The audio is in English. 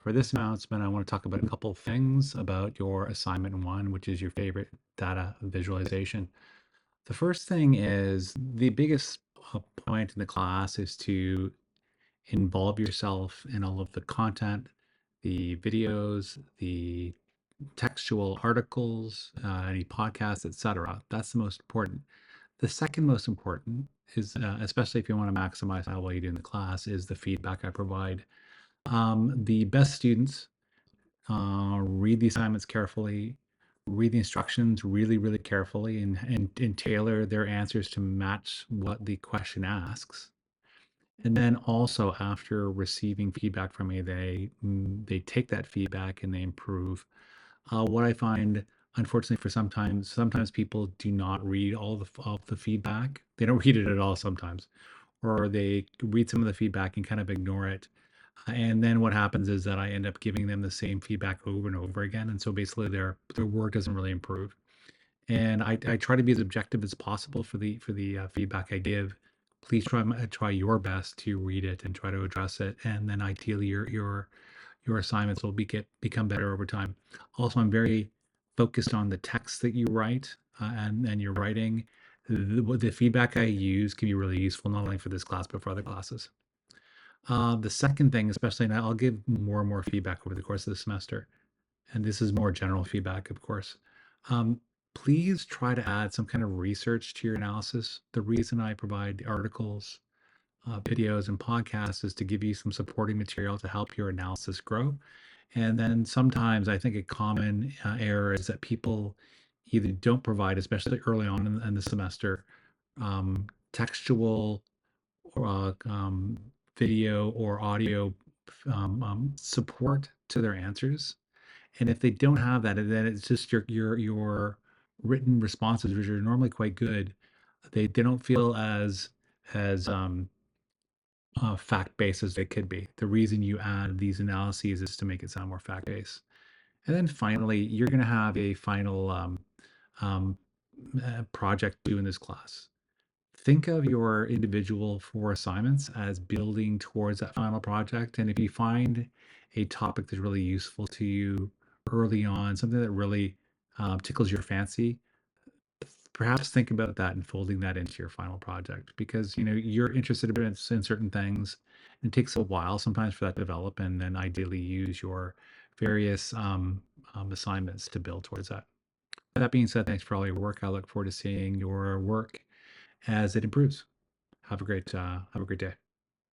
For this announcement, I want to talk about a couple of things about your assignment one, which is your favorite data visualization. The first thing is the biggest point in the class is to involve yourself in all of the content, the videos, the textual articles, any podcasts, etc. That's the most important. The second most important is, especially if you want to maximize how well you do in the class, is the feedback I provide. The best students read the assignments carefully, read the instructions really, really carefully, and tailor their answers to match what the question asks. And then also after receiving feedback from me, they take that feedback and they improve. What I find, unfortunately, for sometimes people do not read all the feedback. They don't read it at all sometimes, or they read some of the feedback and kind of ignore it. And then what happens is that I end up giving them the same feedback over and over again, and so basically their work doesn't really improve. And I try to be as objective as possible for the feedback I give. Please try your best to read it and try to address it, and then ideally your assignments will become better over time. Also, I'm very focused on the text that you write and your writing. The feedback I use can be really useful not only for this class but for other classes. The second thing, especially, and I'll give more and more feedback over the course of the semester, and this is more general feedback, of course. Um, Please try to add some kind of research to your analysis. The reason I provide articles, videos, and podcasts is to give you some supporting material to help your analysis grow. And then sometimes I think a common error is that people either don't provide, especially early on in the semester, textual or video or audio support to their answers. And if they don't have that, then it's just your written responses, which are normally quite good. They don't feel as fact based as they could be. The reason you add these analyses is to make it sound more fact based. And then finally, you're going to have a final um, project due in this class. Think of your individual four assignments as building towards that final project. And if you find a topic that's really useful to you early on, something that really tickles your fancy, perhaps think about that and folding that into your final project because you're interested in certain things. It takes a while sometimes for that to develop, and then ideally use your various assignments to build towards that. That being said, thanks for all your work. I look forward to seeing your work as it improves. Have a great day.